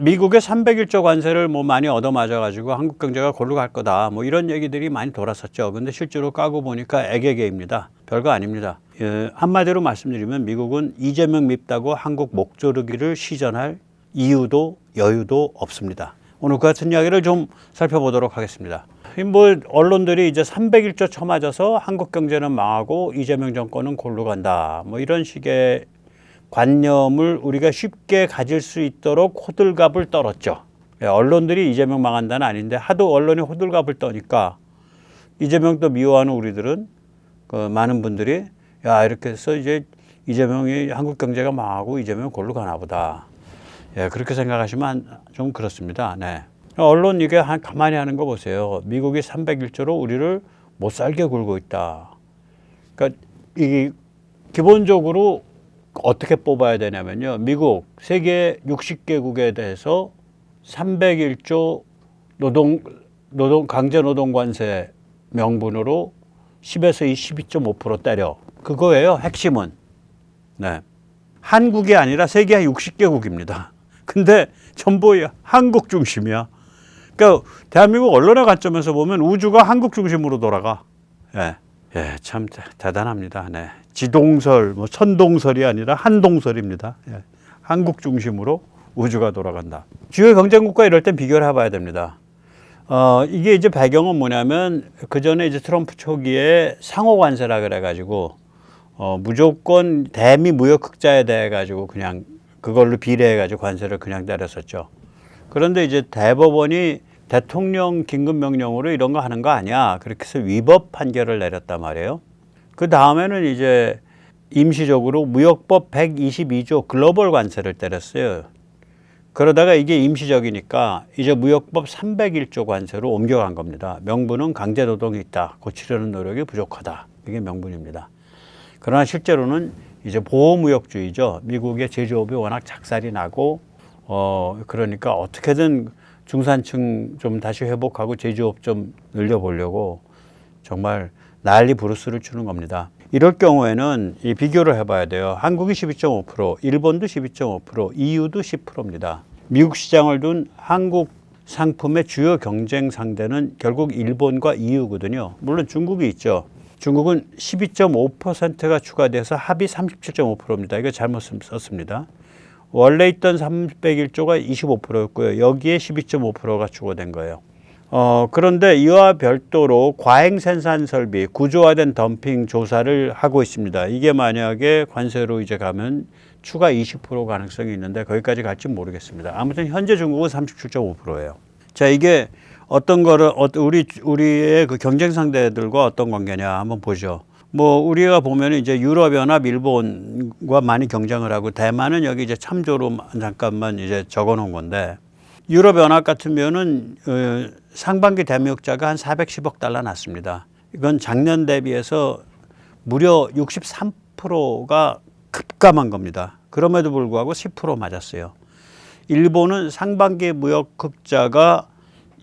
미국의 301조 관세를 뭐 많이 얻어맞아가지고 한국 경제가 골로 갈 거다. 뭐 이런 얘기들이 많이 돌았었죠. 근데 실제로 까고 보니까 애개개입니다. 별거 아닙니다. 한마디로 말씀드리면 미국은 이재명 밉다고 한국 목조르기를 시전할 이유도 여유도 없습니다. 오늘 그 같은 이야기를 좀 살펴보도록 하겠습니다. 뭐 언론들이 이제 301조 쳐맞아서 한국 경제는 망하고 이재명 정권은 골로 간다. 뭐 이런 식의 관념을 우리가 쉽게 가질 수 있도록 호들갑을 떨었죠. 언론들이 이재명 망한다는 아닌데 하도 언론이 호들갑을 떠니까 이재명도 미워하는 우리들은 그 많은 분들이 야 이렇게 해서 이제 이재명이 한국 경제가 망하고 이재명 골로 가나 보다. 예, 그렇게 생각하시면 좀 그렇습니다. 네. 언론 이게 가만히 하는 거 보세요. 미국이 301조로 우리를 못 살게 굴고 있다. 그러니까 이 기본적으로 어떻게 뽑아야 되냐면요. 미국 세계 60개국에 대해서 301조 강제 노동 관세 명분으로 10에서 12.5% 때려. 그거예요. 핵심은. 네. 한국이 아니라 세계 60개국입니다. 근데 전부 한국 중심이야. 그러니까 대한민국 언론의 관점에서 보면 우주가 한국 중심으로 돌아가. 예. 예, 참 대단합니다. 네. 지동설, 뭐 천동설이 아니라 한동설입니다. 예. 한국 중심으로 우주가 돌아간다. 주요 경쟁국가 이럴 땐 비교를 해봐야 됩니다. 이게 이제 배경은 뭐냐면 그 전에 이제 트럼프 초기에 상호 관세라 그래가지고 무조건 대미 무역 흑자에 대해 가지고 그냥 그걸로 비례해가지고 관세를 그냥 때렸었죠. 그런데 이제 대법원이 대통령 긴급명령으로 이런 거 하는 거 아니야. 그렇게 해서 위법 판결을 내렸단 말이에요. 그 다음에는 이제 임시적으로 무역법 122조 글로벌 관세를 때렸어요. 그러다가 이게 임시적이니까 이제 무역법 301조 관세로 옮겨간 겁니다. 명분은 강제노동이 있다. 고치려는 노력이 부족하다. 이게 명분입니다. 그러나 실제로는 이제 보호무역주의죠. 미국의 제조업이 워낙 작살이 나고 그러니까 어떻게든 중산층 좀 다시 회복하고 제조업 좀 늘려보려고 정말 난리 부르스를 추는 겁니다. 이럴 경우에는 이 비교를 해봐야 돼요. 한국이 12.5%, 일본도 12.5%, EU도 10%입니다. 미국 시장을 둔 한국 상품의 주요 경쟁 상대는 결국 일본과 EU거든요. 물론 중국이 있죠. 중국은 12.5%가 추가돼서 합이 37.5%입니다. 이거 잘못 썼습니다. 원래 있던 301조가 25%였고요. 여기에 12.5%가 추가된 거예요. 그런데 이와 별도로 과잉 생산 설비, 구조화된 덤핑 조사를 하고 있습니다. 이게 만약에 관세로 이제 가면 추가 20% 가능성이 있는데 거기까지 갈지 모르겠습니다. 아무튼 현재 중국은 37.5%예요. 자, 이게 어떤 거를 우리의 그 경쟁 상대들과 어떤 관계냐 한번 보죠. 뭐 우리가 보면 이제 유럽연합, 일본과 많이 경쟁을 하고 대만은 여기 이제 참조로 잠깐만 이제 적어놓은 건데 유럽연합 같으면은 상반기 대무역자가 한 410억 달러 났습니다. 이건 작년 대비해서 무려 63%가 급감한 겁니다. 그럼에도 불구하고 10% 맞았어요. 일본은 상반기 무역 흑자가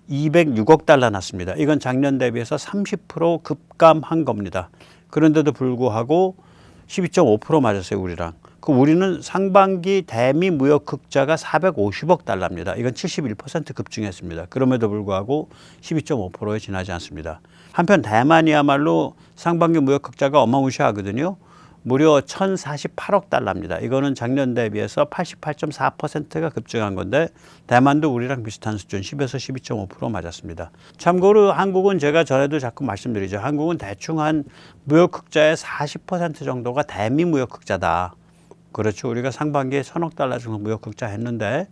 206억 달러 났습니다. 이건 작년 대비해서 30% 급감한 겁니다. 그런데도 불구하고 12.5% 맞았어요, 우리랑. 우리는 상반기 대미 무역 흑자가 450억 달러입니다. 이건 71% 급증했습니다. 그럼에도 불구하고 12.5%에 지나지 않습니다. 한편 대만이야말로 상반기 무역 흑자가 어마무시하거든요. 무려 1,048억 달러입니다. 이거는 작년 대비해서 88.4%가 급증한 건데 대만도 우리랑 비슷한 수준 10에서 12.5% 맞았습니다. 참고로 한국은 제가 전에도 자꾸 말씀드리죠. 한국은 대충 한 무역 흑자의 40% 정도가 대미 무역 흑자다. 그렇죠. 우리가 상반기에 1,000억 달러 정도 무역 흑자 했는데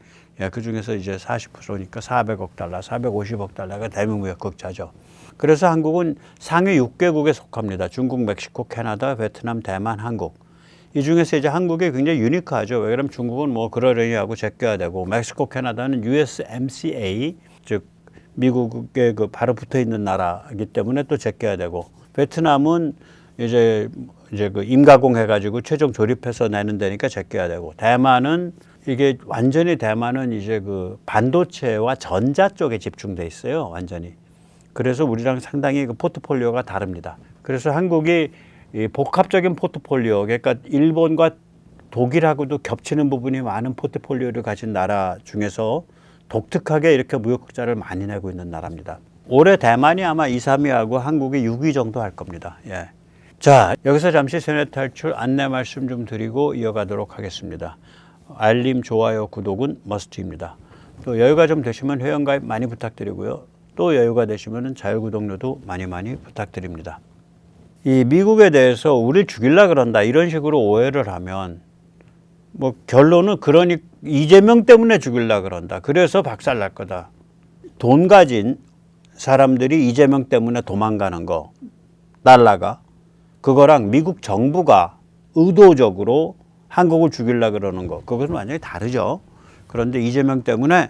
그 중에서 이제 40%니까 400억 달러, 450억 달러가 대미 무역 흑자죠. 그래서 한국은 상위 6개국에 속합니다. 중국, 멕시코, 캐나다, 베트남, 대만, 한국. 이 중에서 이제 한국이 굉장히 유니크하죠. 왜 그러면 중국은 뭐 그러려니 하고 제껴야 되고 멕시코, 캐나다는 USMCA 즉 미국에 그 바로 붙어 있는 나라이기 때문에 또 제껴야 되고 베트남은 이제 그 임가공 해가지고 최종 조립해서 내는 데니까 제껴야 되고 대만은 이게 완전히 대만은 이제 그 반도체와 전자 쪽에 집중돼 있어요. 완전히. 그래서 우리랑 상당히 그 포트폴리오가 다릅니다. 그래서 한국이 이 복합적인 포트폴리오, 그러니까 일본과 독일하고도 겹치는 부분이 많은 포트폴리오를 가진 나라 중에서 독특하게 이렇게 무역 흑자를 많이 내고 있는 나라입니다. 올해 대만이 아마 2, 3위하고 한국이 6위 정도 할 겁니다. 예. 자, 여기서 잠시 세뇌 탈출 안내 말씀 좀 드리고 이어가도록 하겠습니다. 알림, 좋아요, 구독은 머스트입니다. 또 여유가 좀 되시면 회원가입 많이 부탁드리고요. 또 여유가 되시면 자율구독료도 많이 부탁드립니다. 이 미국에 대해서 우리를 죽이려 그런다 이런 식으로 오해를 하면 뭐 결론은 그러니 이재명 때문에 죽이려 그런다. 그래서 박살날 거다. 돈 가진 사람들이 이재명 때문에 도망가는 거, 날라가 그거랑 미국 정부가 의도적으로 한국을 죽이려 그러는 거, 그것은 완전히 다르죠. 그런데 이재명 때문에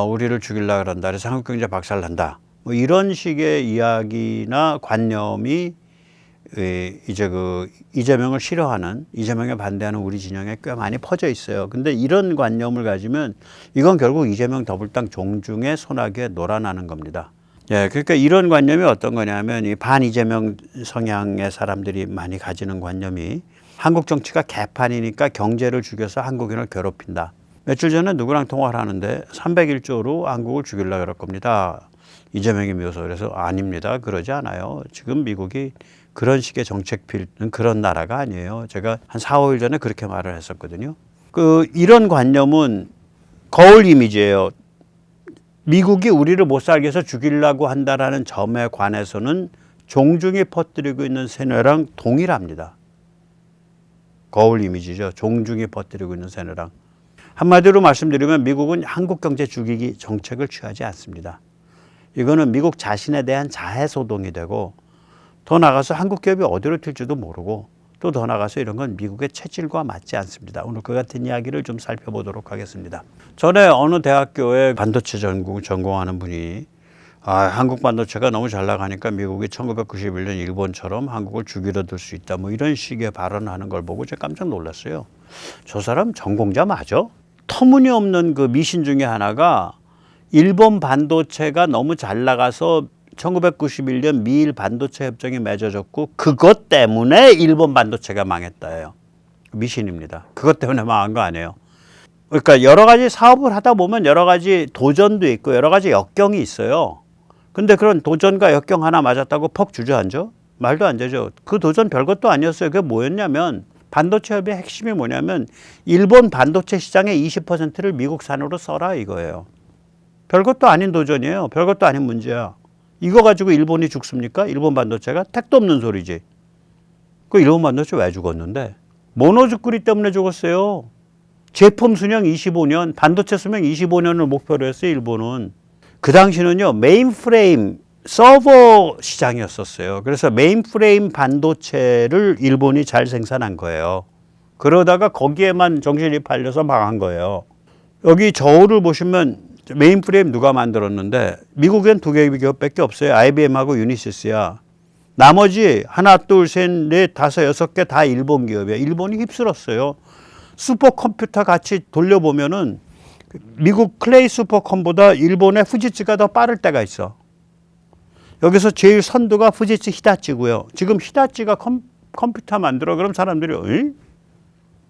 우리를 죽이려 그런다. 그래서 한국 경제 박살난다. 뭐 이런 식의 이야기나 관념이 이제 그 이재명을 싫어하는, 이재명에 반대하는 우리 진영에 꽤 많이 퍼져 있어요. 근데 이런 관념을 가지면 이건 결국 이재명 더불당 종중의 소나기에 놀아나는 겁니다. 예, 그러니까 이런 관념이 어떤 거냐면 이 반 이재명 성향의 사람들이 많이 가지는 관념이 한국 정치가 개판이니까 경제를 죽여서 한국인을 괴롭힌다. 며칠 전에 누구랑 통화를 하는데 301조로 한국을 죽이려고 그럴 겁니다. 이재명이 미워서. 그래서 아닙니다. 그러지 않아요. 지금 미국이 그런 식의 정책 필는 그런 나라가 아니에요. 제가 한 4, 5일 전에 그렇게 말을 했었거든요. 이런 관념은 거울 이미지예요. 미국이 우리를 못 살게 해서 죽이려고 한다라는 점에 관해서는 종중이 퍼뜨리고 있는 세뇌랑 동일합니다. 거울 이미지죠. 종중이 퍼뜨리고 있는 세뇌랑. 한마디로 말씀드리면 미국은 한국 경제 죽이기 정책을 취하지 않습니다. 이거는 미국 자신에 대한 자해 소동이 되고 더 나가서 한국 기업이 어디로 튈지도 모르고 또 더 나가서 이런 건 미국의 체질과 맞지 않습니다. 오늘 그 같은 이야기를 좀 살펴보도록 하겠습니다. 전에 어느 대학교에 반도체 전공하는 분이 한국 반도체가 너무 잘 나가니까 미국이 1991년 일본처럼 한국을 죽이려 들 수 있다. 뭐 이런 식의 발언을 하는 걸 보고 제가 깜짝 놀랐어요. 저 사람 전공자 맞아? 터무니없는 그 미신 중에 하나가 일본 반도체가 너무 잘 나가서 1991년 미일 반도체 협정이 맺어졌고 그것 때문에 일본 반도체가 망했다예요. 미신입니다. 그것 때문에 망한 거 아니에요. 그러니까 여러 가지 사업을 하다 보면 여러 가지 도전도 있고 여러 가지 역경이 있어요. 근데 그런 도전과 역경 하나 맞았다고 퍽 주저앉아? 말도 안 되죠. 그 도전 별것도 아니었어요. 그게 뭐였냐면 반도체 협의의 핵심이 뭐냐면 일본 반도체 시장의 20%를 미국산으로 써라 이거예요. 별것도 아닌 도전이에요. 별것도 아닌 문제야. 이거 가지고 일본이 죽습니까? 일본 반도체가? 택도 없는 소리지. 그 일본 반도체 왜 죽었는데? 모노즈쿠리 때문에 죽었어요. 제품 수명 25년, 반도체 수명 25년을 목표로 했어요, 일본은. 그 당시는요, 메인프레임 서버 시장이었었어요. 그래서 메인프레임 반도체를 일본이 잘 생산한 거예요. 그러다가 거기에만 정신이 팔려서 망한 거예요. 여기 저울을 보시면 메인프레임 누가 만들었는데 미국엔 2개 기업밖에 없어요. IBM하고 유니시스야. 나머지 하나, 둘, 셋, 넷, 다섯, 6개 다 일본 기업이에요. 일본이 휩쓸었어요. 슈퍼컴퓨터 같이 돌려보면은 미국 클레이 슈퍼컴보다 일본의 후지츠가 더 빠를 때가 있어. 여기서 제일 선두가 후지츠 히다치고요. 지금 히다치가 컴퓨터 만들어. 그럼 사람들이 에이?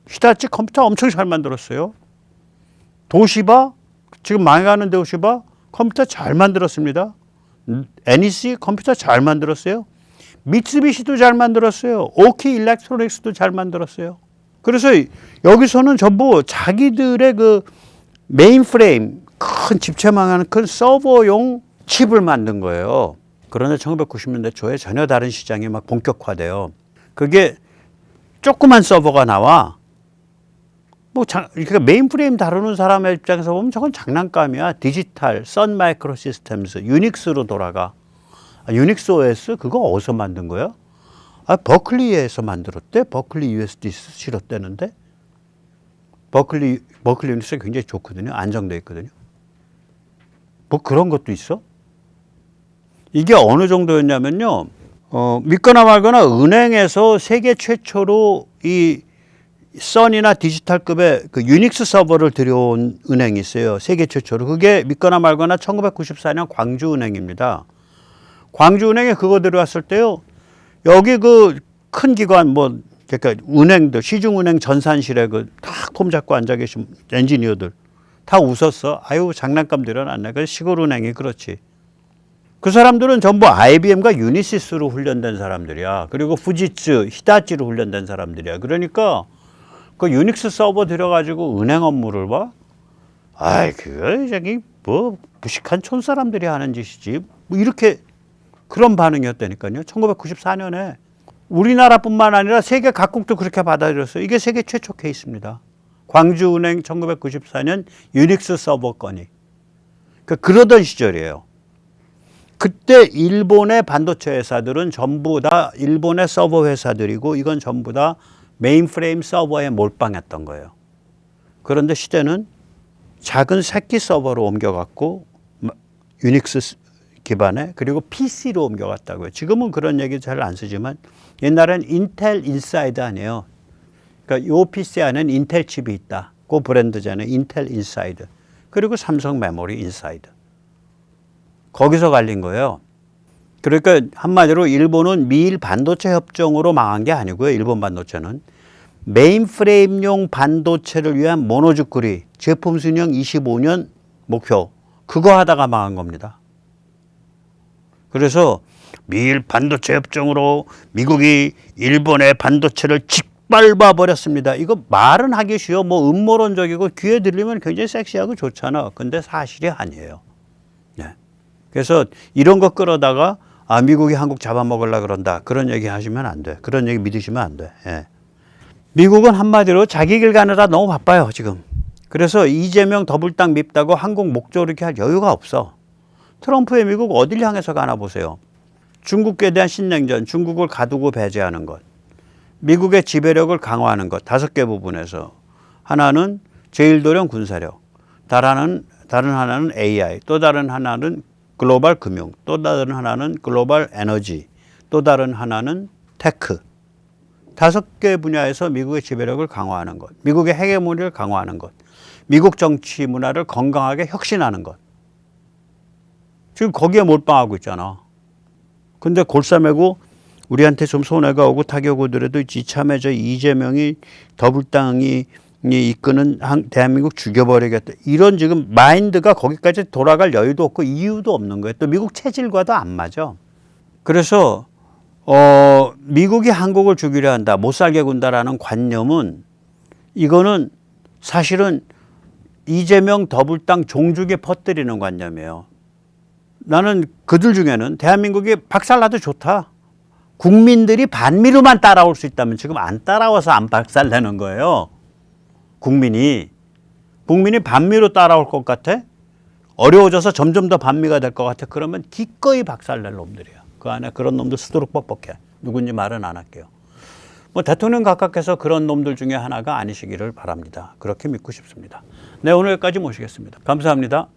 히다치 컴퓨터 엄청 잘 만들었어요. 도시바 지금 망해가는 도시바 컴퓨터 잘 만들었습니다. NEC 컴퓨터 잘 만들었어요. 미쓰비시도 잘 만들었어요. 오키 일렉트로닉스도 잘 만들었어요. 그래서 여기서는 전부 자기들의 그 메인프레임 큰 집체망하는 큰 서버용 칩을 만든 거예요. 그런데 1990년대 초에 전혀 다른 시장이 막 본격화돼요. 그게 조그만 서버가 나와. 그러니까 메인프레임 다루는 사람의 입장에서 보면 저건 장난감이야. 디지털, 선 마이크로 시스템스, 유닉스로 돌아가. 유닉스 OS 그거 어디서 만든 거야? 버클리에서 만들었대. 버클리 USD 실었대는데. 버클리 유닉스가 굉장히 좋거든요. 안정되어 있거든요. 뭐 그런 것도 있어? 이게 어느 정도였냐면요. 믿거나 말거나 은행에서 세계 최초로 이 선이나 디지털급의 그 유닉스 서버를 들여온 은행이 있어요. 세계 최초로. 그게 믿거나 말거나 1994년 광주은행입니다. 광주은행에 그거 들어왔을 때요. 여기 그 큰 기관 뭐 그러니까 은행들, 시중은행 전산실에 딱 폼 잡고 앉아 계신 엔지니어들 다 웃었어. 아유, 장난감들은 안 내. 그 시골은행이 그렇지. 그 사람들은 전부 IBM과 유니시스로 훈련된 사람들이야. 그리고 fuji츠, 히다치로 훈련된 사람들이야. 그러니까 그 유닉스 서버 들여가지고 은행 업무를 봐? 아이, 그거 저기 뭐 무식한 촌사람들이 하는 짓이지. 뭐 이렇게 그런 반응이었다니까요. 1994년에 우리나라뿐만 아니라 세계 각국도 그렇게 받아들였어요. 이게 세계 최초 케이스입니다. 광주은행 1994년 유닉스 서버 건이. 그러던 시절이에요. 그때 일본의 반도체 회사들은 전부 다 일본의 서버 회사들이고 이건 전부 다 메인프레임 서버에 몰빵했던 거예요. 그런데 시대는 작은 새끼 서버로 옮겨갔고 유닉스 기반에 그리고 PC로 옮겨갔다고요. 지금은 그런 얘기 잘 안 쓰지만 옛날엔 인텔 인사이드 아니에요. 그러니까 요 PC 안에는 인텔 칩이 있다. 그 브랜드잖아요. 인텔 인사이드. 그리고 삼성 메모리 인사이드. 거기서 갈린 거예요. 그러니까 한마디로 일본은 미일 반도체 협정으로 망한 게 아니고요. 일본 반도체는 메인프레임용 반도체를 위한 모노주쿠리 제품 수명 25년 목표 그거 하다가 망한 겁니다. 그래서 미일 반도체 협정으로 미국이 일본의 반도체를 짓밟아 버렸습니다. 이거 말은 하기 쉬워. 뭐 음모론적이고 귀에 들리면 굉장히 섹시하고 좋잖아. 근데 사실이 아니에요. 네. 그래서 이런 거 끌어다가 미국이 한국 잡아먹으려고 그런다. 그런 얘기 하시면 안 돼. 그런 얘기 믿으시면 안 돼. 예. 미국은 한마디로 자기 길 가느라 너무 바빠요, 지금. 그래서 이재명 더블당 밉다고 한국 목조 이렇게 할 여유가 없어. 트럼프의 미국 어딜 향해서 가나 보세요. 중국에 대한 신냉전, 중국을 가두고 배제하는 것. 미국의 지배력을 강화하는 것. 5개 부분에서. 하나는 제1도령 군사력. 다른 하나는 AI. 또 다른 하나는 글로벌 금융. 또 다른 하나는 글로벌 에너지. 또 다른 하나는 테크. 5개 분야에서 미국의 지배력을 강화하는 것. 미국의 헤게모니를 강화하는 것. 미국 정치 문화를 건강하게 혁신하는 것. 지금 거기에 몰빵하고 있잖아. 근데 골싸매고 우리한테 좀 손해가 오고 타격 오더라도 이참에 저 이재명이 더불당이 이끄는 대한민국 죽여버리겠다. 이런 지금 마인드가 거기까지 돌아갈 여유도 없고 이유도 없는 거예요. 또 미국 체질과도 안 맞아. 그래서 미국이 한국을 죽이려 한다. 못 살게 군다라는 관념은 이거는 사실은 이재명 더불당 종족에 퍼뜨리는 관념이에요. 나는 그들 중에는 대한민국이 박살나도 좋다. 국민들이 반미로만 따라올 수 있다면 지금 안 따라와서 안 박살내는 거예요. 국민이 반미로 따라올 것 같아? 어려워져서 점점 더 반미가 될 것 같아? 그러면 기꺼이 박살낼 놈들이야. 그 안에 그런 놈들 수두룩 뻑뻑해. 누군지 말은 안 할게요. 뭐 대통령 각각께서 그런 놈들 중에 하나가 아니시기를 바랍니다. 그렇게 믿고 싶습니다. 네, 오늘 여기까지 모시겠습니다. 감사합니다.